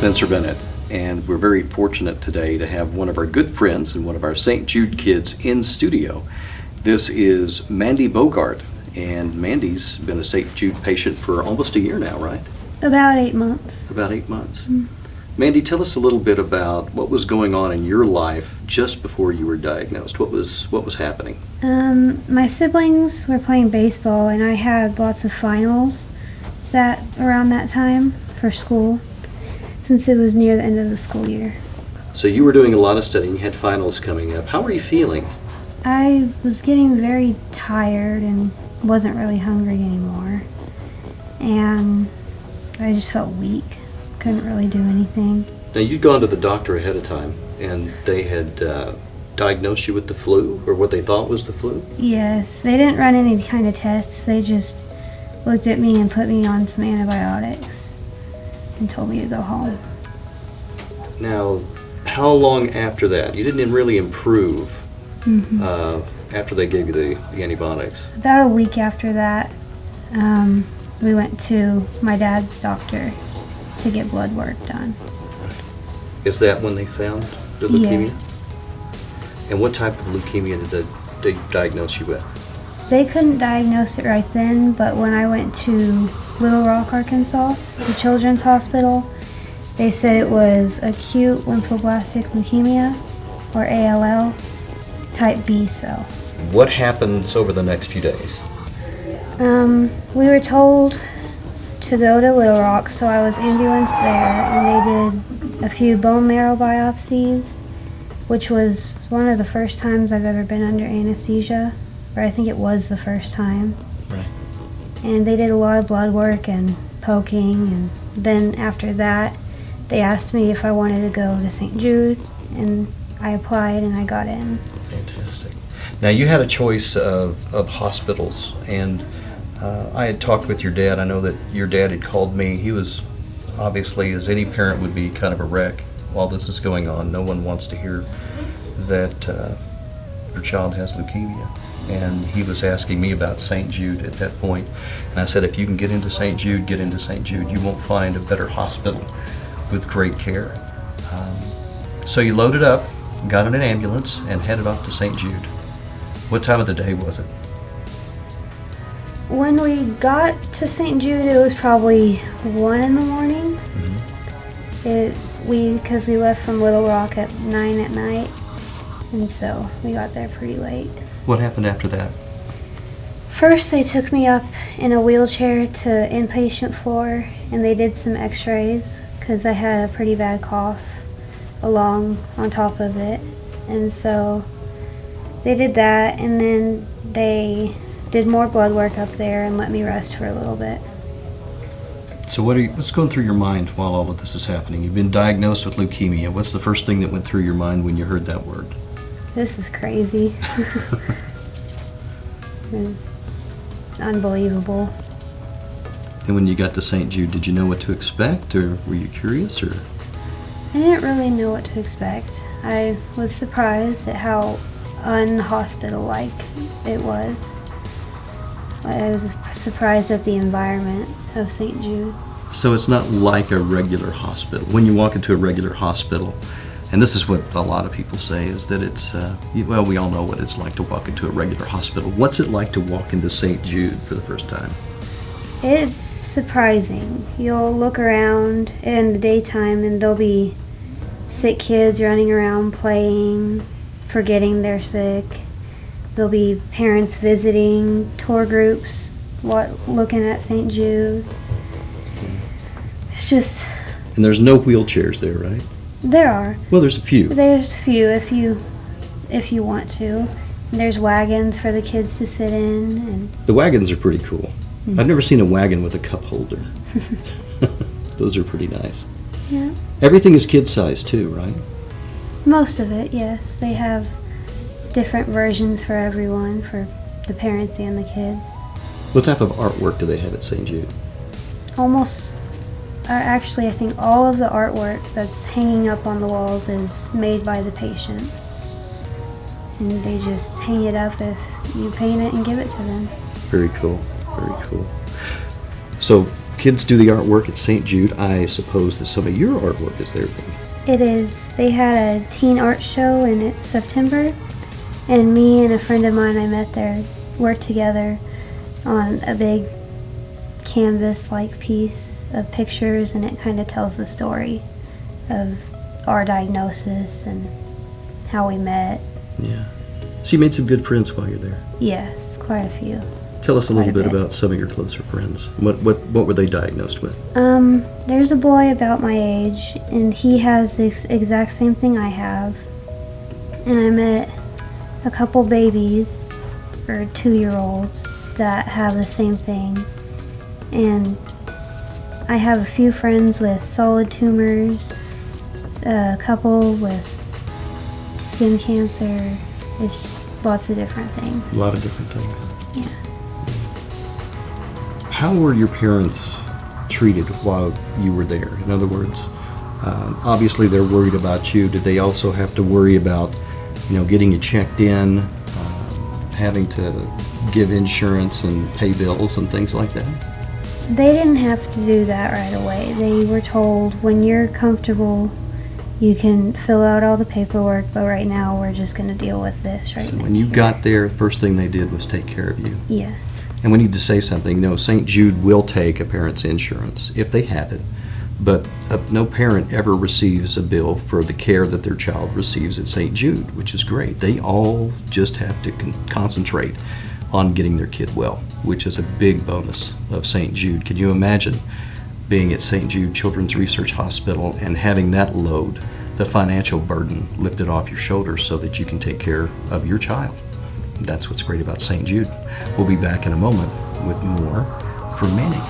Spencer Bennett, and we're very fortunate today to have one of our good friends and one of our St. Jude kids in studio. This is Mandy Bogart, and Mandy's been a St. Jude patient for almost a year now, right? About 8 months. About 8 months. Mandy, tell us a little bit about what was going on in your life just before you were diagnosed. What was happening? My siblings were playing baseball, and I had lots of finals around that time for school, since it was near the end of the school year. So you were doing a lot of studying. You had finals coming up. How were you feeling? I was getting very tired and wasn't really hungry anymore, and I just felt weak. Couldn't really do anything. Now, you'd gone to the doctor ahead of time, and they had diagnosed you with the flu, or what they thought was the flu? Yes, they didn't run any kind of tests. They just looked at me and put me on some antibiotics and told me to go home. Now, how long after that? You didn't really improve after they gave you the antibiotics? About a week after that, we went to my dad's doctor to get blood work done. Is that when they found the leukemia? Yes. And what type of leukemia did they diagnose you with? They couldn't diagnose it right then, but when I went to Little Rock, Arkansas, the Children's Hospital, they said it was acute lymphoblastic leukemia, or ALL, type B cell. What happens over the next few days? We were told to go to Little Rock, so I was ambulanced there, and they did a few bone marrow biopsies, which was one of the first times I've ever been under anesthesia, or I think it was the first time. Right. And they did a lot of blood work and poking, and then after that, they asked me if I wanted to go to St. Jude, and I applied and I got in. Fantastic. Now, you had a choice of hospitals, and I had talked with your dad. I know that your dad had called me. He was obviously, as any parent would be, kind of a wreck while this is going on. No one wants to hear that your child has leukemia. And he was asking me about St. Jude at that point. And I said, if you can get into St. Jude, get into St. Jude. You won't find a better hospital with great care. So you loaded up, got in an ambulance, and headed off to St. Jude. What time of the day was it? When we got to St. Jude, it was probably 1 in the morning. Because we left from Little Rock at 9 at night, and so we got there pretty late. What happened after that? First, they took me up in a wheelchair to inpatient floor, and they did some x-rays because I had a pretty bad cough on top of it. And so they did that, and then they did more blood work up there and let me rest for a little bit. So what's going through your mind while all of this is happening? You've been diagnosed with leukemia. What's the first thing that went through your mind when you heard that word? This is crazy. It's unbelievable. And when you got to St. Jude, did you know what to expect, or were you curious, or? I didn't really know what to expect. I was surprised at how unhospital-like it was. I was surprised at the environment of St. Jude. So it's not like a regular hospital. When you walk into a regular hospital, and this is what a lot of people say, is that it's, well, we all know what it's like to walk into a regular hospital. What's it like to walk into St. Jude for the first time? It's surprising. You'll look around in the daytime and there'll be sick kids running around playing, forgetting they're sick. There'll be parents visiting, tour groups looking at St. Jude. It's just... And there's no wheelchairs there, right? There are. Well, there's a few. There's a few if you want to. And there's wagons for the kids to sit in. And the wagons are pretty cool. I've never seen a wagon with a cup holder. Those are pretty nice. Yeah. Everything is kid-size too, right? Most of it, yes. They have different versions for everyone, for the parents and the kids. What type of artwork do they have at St. Jude? Actually, I think all of the artwork that's hanging up on the walls is made by the patients. And they just hang it up if you paint it and give it to them. Very cool, very cool. So kids do the artwork at St. Jude. I suppose that some of your artwork is there then. It is. They had a teen art show in September, and me and a friend of mine I met there worked together on a big canvas-like piece of pictures, and it kind of tells the story of our diagnosis and how we met. Yeah. So you made some good friends while you're there. Yes, quite a few. Tell us a little Quite bit a bit. about some of your closer friends. What were they diagnosed with? There's a boy about my age, and he has the exact same thing I have. And I met a couple babies, or 2-year-olds, that have the same thing. And I have a few friends with solid tumors, a couple with skin cancer. It's lots of different things. A lot of different things. Yeah. How were your parents treated while you were there? In other words, obviously they're worried about you. Did they also have to worry about, getting you checked in, having to give insurance and pay bills and things like that? They didn't have to do that right away. They were told, when you're comfortable, you can fill out all the paperwork, but right now we're just going to deal with this right So now. when you got there, the first thing they did was take care of you. Yes. And we need to say something. No, St. Jude will take a parent's insurance if they have it, but no parent ever receives a bill for the care that their child receives at St. Jude, which is great. They all just have to concentrate on getting their kid well, which is a big bonus of St. Jude. Can you imagine being at St. Jude Children's Research Hospital and having that load, the financial burden, lifted off your shoulders so that you can take care of your child? That's what's great about St. Jude. We'll be back in a moment with more from Mandy.